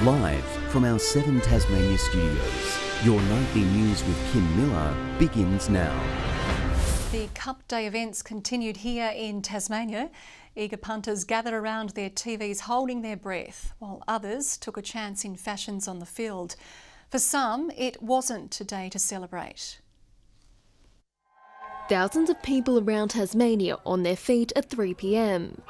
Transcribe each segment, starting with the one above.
Live from our 7 Tasmania studios, your nightly news with Kim Miller begins now. The Cup Day events continued here in Tasmania. Eager punters gathered around their TVs holding their breath, while others took a chance in fashions on the field. For some, it wasn't a day to celebrate. Thousands of people around Tasmania on their feet at 3 p.m.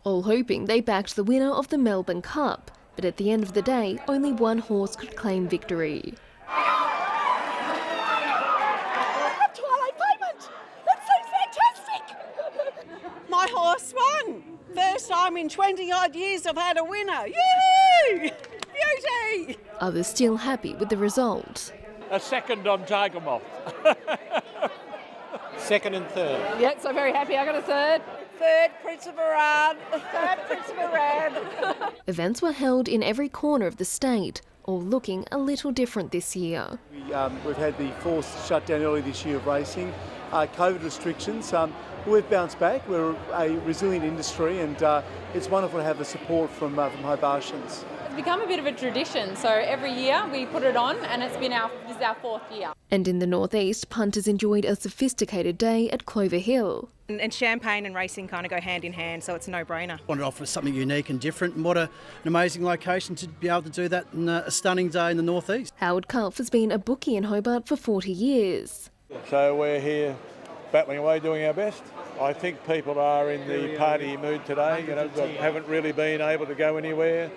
All hoping they backed the winner of the Melbourne Cup, but at the end of the day, only one horse could claim victory. Twilight Payment! That's so fantastic! My horse won! First time in 20 odd years I've had a winner. Yay! Beauty! Others still happy with the result. A second on Tiger Moth. Second and third. Yeah, so very happy. I got a third. Third Prince of Iran. Third Prince of Iran. Events were held in every corner of the state, all looking a little different this year. We've had the forced shutdown early this year of racing, COVID restrictions. We've bounced back. We're a resilient industry, and it's wonderful to have the support from Hobartians. It's become a bit of a tradition, so every year we put it on, and this is our fourth year. And in the northeast, punters enjoyed a sophisticated day at Clover Hill. And champagne and racing kind of go hand in hand, so it's a no-brainer. I wanted to offer something unique and different, and what an amazing location to be able to do that in a stunning day in the northeast. Howard Culp has been a bookie in Hobart for 40 years. So we're here battling away, doing our best. I think people are in the party mood today. Haven't really been able to go anywhere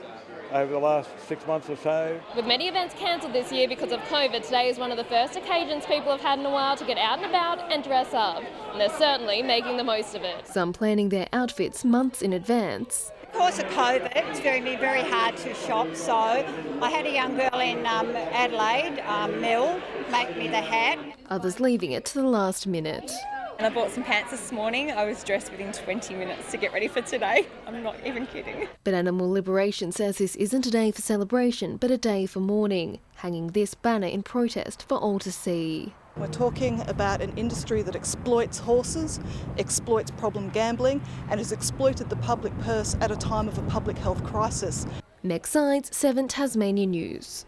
over the last 6 months or so. With many events cancelled this year because of COVID, today is one of the first occasions people have had in a while to get out and about and dress up. And they're certainly making the most of it. Some planning their outfits months in advance. Because of COVID, it's been very hard to shop, so I had a young girl in Adelaide, Mill, make me the hat. Others leaving it to the last minute. And I bought some pants this morning. I was dressed within 20 minutes to get ready for today. I'm not even kidding. But Animal Liberation says this isn't a day for celebration, but a day for mourning, hanging this banner in protest for all to see. We're talking about an industry that exploits horses, exploits problem gambling, and has exploited the public purse at a time of a public health crisis. Next Side's 7 Tasmania News.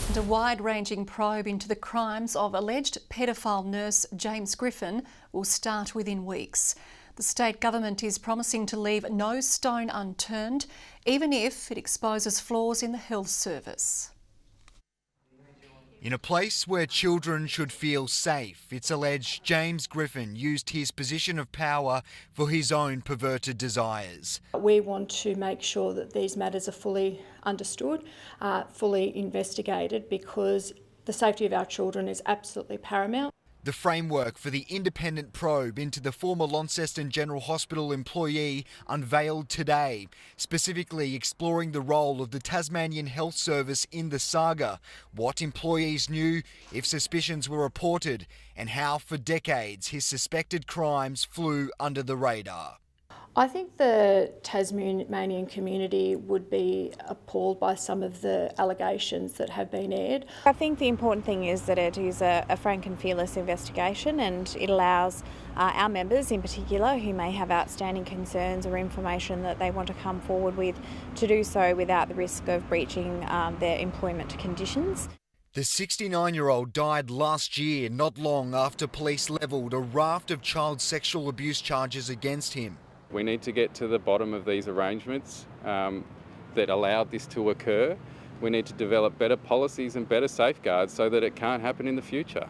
And a wide-ranging probe into the crimes of alleged paedophile nurse James Griffin will start within weeks. The state government is promising to leave no stone unturned, even if it exposes flaws in the health service. In a place where children should feel safe, it's alleged James Griffin used his position of power for his own perverted desires. We want to make sure that these matters are fully understood, fully investigated, because the safety of our children is absolutely paramount. The framework for the independent probe into the former Launceston General Hospital employee unveiled today, specifically exploring the role of the Tasmanian Health Service in the saga, what employees knew if suspicions were reported, and how for decades his suspected crimes flew under the radar. I think the Tasmanian community would be appalled by some of the allegations that have been aired. I think the important thing is that it is a frank and fearless investigation, and it allows our members in particular who may have outstanding concerns or information that they want to come forward with to do so without the risk of breaching their employment conditions. The 69-year-old died last year, not long after police levelled a raft of child sexual abuse charges against him. We need to get to the bottom of these arrangements that allowed this to occur. We need to develop better policies and better safeguards so that it can't happen in the future.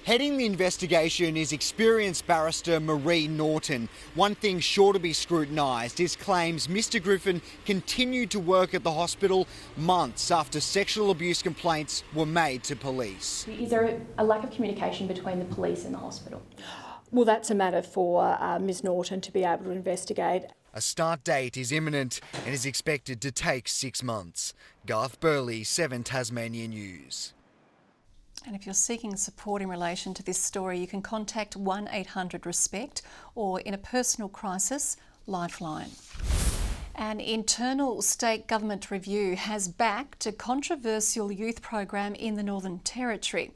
Heading the investigation is experienced barrister Marie Norton. One thing sure to be scrutinised is claims Mr Griffin continued to work at the hospital months after sexual abuse complaints were made to police. Is there a lack of communication between the police and the hospital? Well, that's a matter for Ms Norton to be able to investigate. A start date is imminent and is expected to take 6 months. Garth Burley, 7 Tasmania News. And if you're seeking support in relation to this story, you can contact 1800 RESPECT or, in a personal crisis, Lifeline. An internal state government review has backed a controversial youth program in the Northern Territory.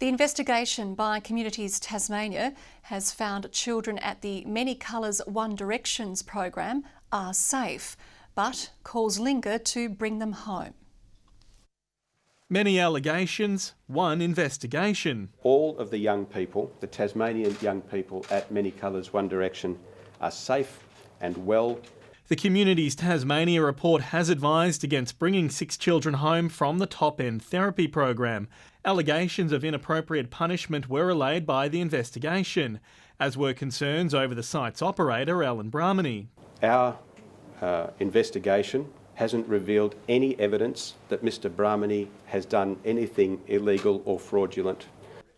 The investigation by Communities Tasmania has found children at the Many Colours One Directions program are safe, but calls linger to bring them home. Many allegations, one investigation. All of the young people, the Tasmanian young people at Many Colours One Direction, are safe and well. The Communities Tasmania report has advised against bringing 6 children home from the Top End therapy program. Allegations of inappropriate punishment were relayed by the investigation, as were concerns over the site's operator, Alan Brahmani. Our investigation hasn't revealed any evidence that Mr Brahmani has done anything illegal or fraudulent.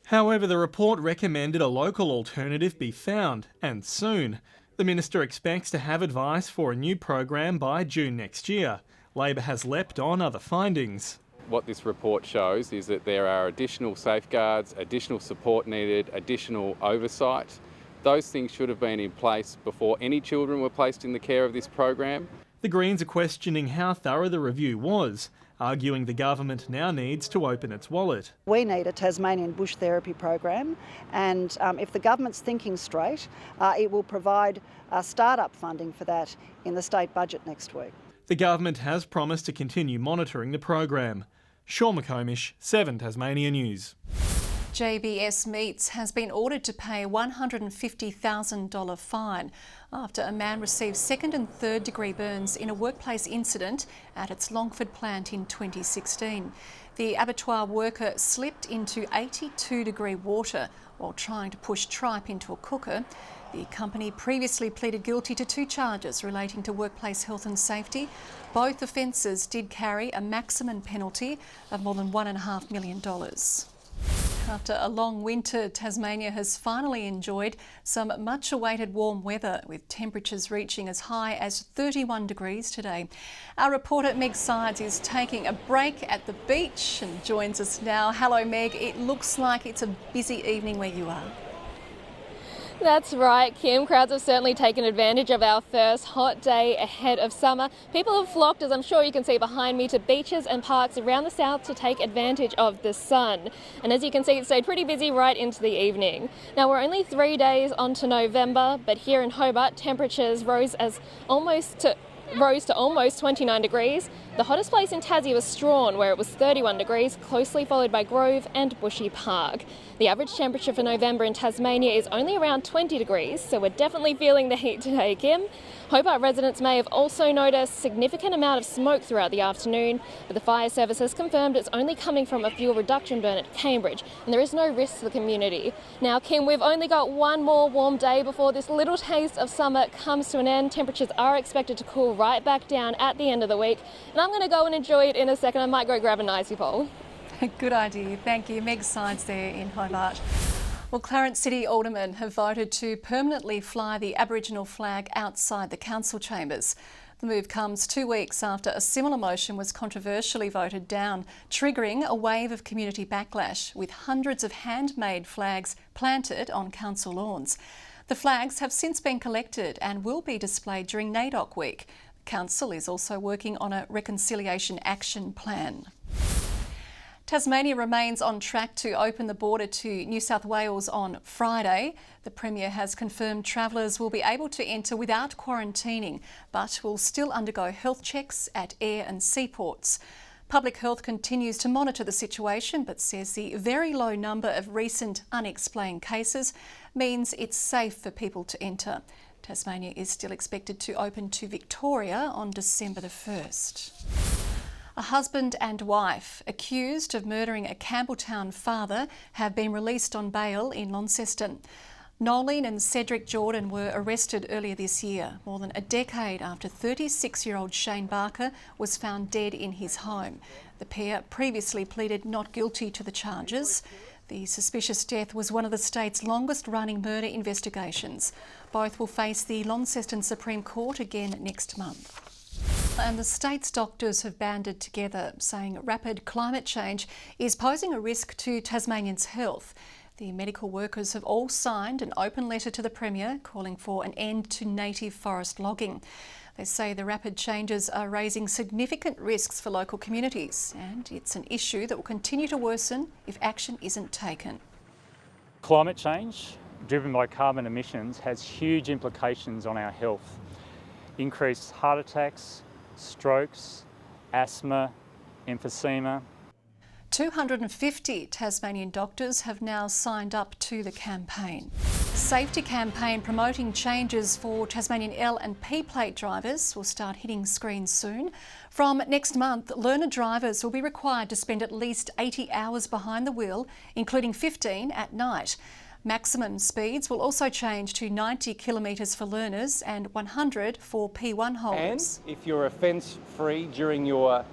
However, the report recommended a local alternative be found, and soon. The Minister expects to have advice for a new program by June next year. Labor has leapt on other findings. What this report shows is that there are additional safeguards, additional support needed, additional oversight. Those things should have been in place before any children were placed in the care of this program. The Greens are questioning how thorough the review was, arguing the government now needs to open its wallet. We need a Tasmanian bush therapy program, and if the government's thinking straight, it will provide start-up funding for that in the state budget next week. The government has promised to continue monitoring the program. Sean McComish, 7 Tasmania News. JBS Meats has been ordered to pay a $150,000 fine after a man received 2nd and 3rd degree burns in a workplace incident at its Longford plant in 2016. The abattoir worker slipped into 82-degree water while trying to push tripe into a cooker. The company previously pleaded guilty to 2 charges relating to workplace health and safety. Both offences did carry a maximum penalty of more than $1.5 million. After a long winter, Tasmania has finally enjoyed some much-awaited warm weather, with temperatures reaching as high as 31 degrees today. Our reporter Meg Sides is taking a break at the beach and joins us now. Hello Meg, it looks like it's a busy evening where you are. That's right, Kim. Crowds have certainly taken advantage of our first hot day ahead of summer. People have flocked, as I'm sure you can see behind me, to beaches and parks around the south to take advantage of the sun. And as you can see, it stayed pretty busy right into the evening. Now, we're only 3 days onto November, but here in Hobart, temperatures rose to almost 29 degrees. The hottest place in Tassie was Strawn, where it was 31 degrees, closely followed by Grove and Bushy Park. The average temperature for November in Tasmania is only around 20 degrees, so we're definitely feeling the heat today, Kim. Hobart residents may have also noticed a significant amount of smoke throughout the afternoon, but the fire service has confirmed it's only coming from a fuel reduction burn at Cambridge, and there is no risk to the community. Now, Kim, we've only got one more warm day before this little taste of summer comes to an end. Temperatures are expected to cool right back down at the end of the week, and I'm going to go and enjoy it in a second. I might go grab an icy pole. Good idea. Thank you. Meg Sides there in Hobart. Well, Clarence City aldermen have voted to permanently fly the Aboriginal flag outside the council chambers. The move comes 2 weeks after a similar motion was controversially voted down, triggering a wave of community backlash, with hundreds of handmade flags planted on council lawns. The flags have since been collected and will be displayed during NAIDOC week. The council is also working on a reconciliation action plan. Tasmania remains on track to open the border to New South Wales on Friday. The Premier has confirmed travellers will be able to enter without quarantining, but will still undergo health checks at air and seaports. Public Health continues to monitor the situation, but says the very low number of recent unexplained cases means it's safe for people to enter. Tasmania is still expected to open to Victoria on December the 1st. A husband and wife accused of murdering a Campbelltown father have been released on bail in Launceston. Nolene and Cedric Jordan were arrested earlier this year, more than a decade after 36-year-old Shane Barker was found dead in his home. The pair previously pleaded not guilty to the charges. The suspicious death was one of the state's longest-running murder investigations. Both will face the Launceston Supreme Court again next month. And the state's doctors have banded together, saying rapid climate change is posing a risk to Tasmanians' health. The medical workers have all signed an open letter to the Premier calling for an end to native forest logging. They say the rapid changes are raising significant risks for local communities, and it's an issue that will continue to worsen if action isn't taken. Climate change, driven by carbon emissions, has huge implications on our health. Increased heart attacks, strokes, asthma, emphysema. 250 Tasmanian doctors have now signed up to the campaign. A safety campaign promoting changes for Tasmanian L and P plate drivers will start hitting screens soon. From next month, learner drivers will be required to spend at least 80 hours behind the wheel, including 15 at night. Maximum speeds will also change to 90 kilometres for learners and 100 for P1 holders. And if you're offence-free during your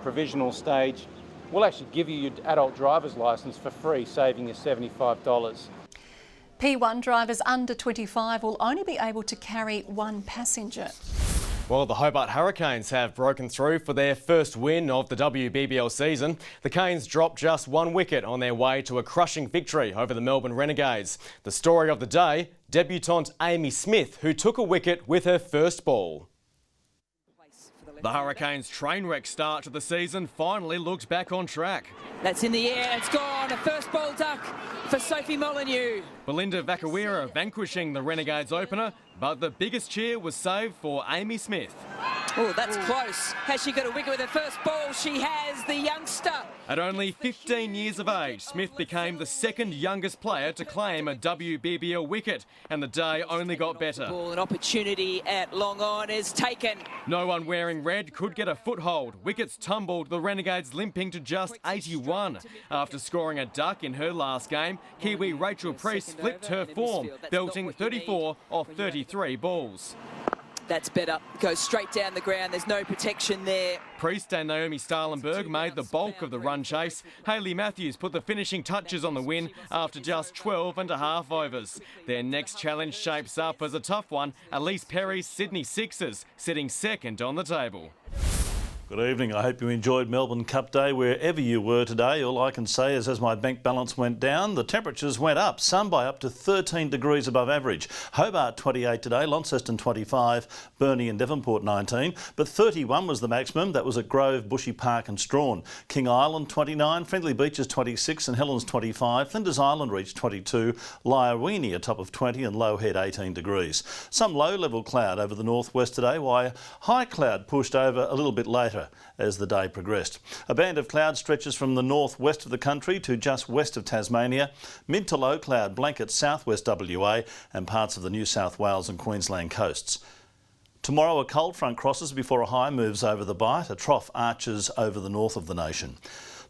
provisional stage, we'll actually give you your adult driver's licence for free, saving you $75. P1 drivers under 25 will only be able to carry one passenger. Well, the Hobart Hurricanes have broken through for their first win of the WBBL season. The Canes dropped just one wicket on their way to a crushing victory over the Melbourne Renegades. The story of the day, debutante Amy Smith, who took a wicket with her first ball. The Hurricanes' train wreck start to the season finally looks back on track. That's in the air, it's gone. A first ball duck for Sophie Molyneux. Belinda Vakawira vanquishing the Renegades opener, but the biggest cheer was saved for Amy Smith. Oh, that's close. Has she got a wicket with her first ball? She has, the youngster. At only 15 years of age, Smith became the second youngest player to claim a WBBL wicket, and the day only got better. An opportunity at long on is taken. No one wearing red could get a foothold. Wickets tumbled, the Renegades limping to just 81. After scoring a duck in her last game, Kiwi Rachel Priest flipped her form, belting 34 off 33 balls. That's better. Goes straight down the ground. There's no protection there. Priest and Naomi Stalenberg made the bulk of the run chase. Hayley Matthews put the finishing touches on the win after just 12 and a half overs. Their next challenge shapes up as a tough one. Elise Perry's Sydney Sixers sitting second on the table. Good evening. I hope you enjoyed Melbourne Cup Day wherever you were today. All I can say is as my bank balance went down, the temperatures went up, some by up to 13 degrees above average. Hobart 28 today, Launceston 25, Burnie and Devonport 19, but 31 was the maximum. That was at Grove, Bushy Park and Strawn. King Island 29, Friendly Beaches 26 and Helens 25, Flinders Island reached 22, Lyowini a top of 20 and Low Head 18 degrees. Some low-level cloud over the northwest today, while high cloud pushed over a little bit later as the day progressed. A band of cloud stretches from the northwest of the country to just west of Tasmania. Mid to low cloud blankets southwest WA and parts of the New South Wales and Queensland coasts. Tomorrow a cold front crosses before a high moves over the Bight. A trough arches over the north of the nation.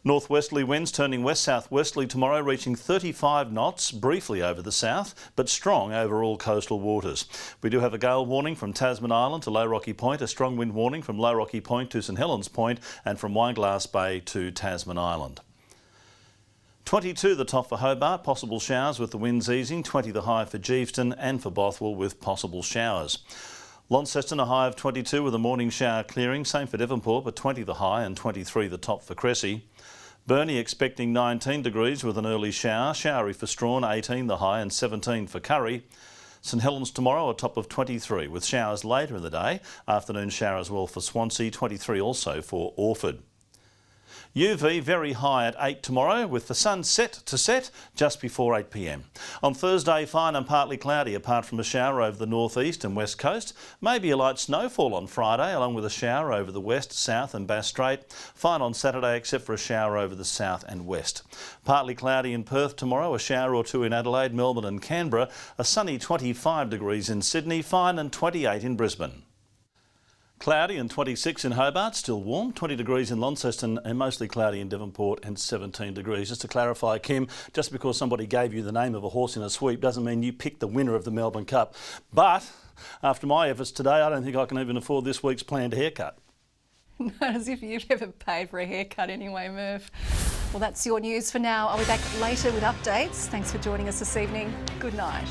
Northwesterly winds turning west-southwesterly tomorrow, reaching 35 knots, briefly over the south, but strong over all coastal waters. We do have a gale warning from Tasman Island to Low Rocky Point, a strong wind warning from Low Rocky Point to St Helens Point and from Wineglass Bay to Tasman Island. 22 the top for Hobart, possible showers with the winds easing, 20 the high for Geeveston and for Bothwell with possible showers. Launceston a high of 22 with a morning shower clearing, same for Devonport, but 20 the high and 23 the top for Cressy. Burnie expecting 19 degrees with an early shower, showery for Strawn 18 the high and 17 for Curry. St Helens tomorrow a top of 23 with showers later in the day, afternoon showers well for Swansea, 23 also for Orford. UV very high at 8 tomorrow with the sun set to set just before 8 p.m. On Thursday, fine and partly cloudy apart from a shower over the northeast and west coast. Maybe a light snowfall on Friday along with a shower over the west, south and Bass Strait. Fine on Saturday except for a shower over the south and west. Partly cloudy in Perth tomorrow, a shower or two in Adelaide, Melbourne and Canberra. A sunny 25 degrees in Sydney, fine and 28 in Brisbane. Cloudy and 26 in Hobart, still warm, 20 degrees in Launceston and mostly cloudy in Devonport and 17 degrees. Just to clarify, Kim, just because somebody gave you the name of a horse in a sweep doesn't mean you picked the winner of the Melbourne Cup. But after my efforts today, I don't think I can even afford this week's planned haircut. Not as if you've ever paid for a haircut anyway, Murph. Well, that's your news for now. I'll be back later with updates. Thanks for joining us this evening. Good night.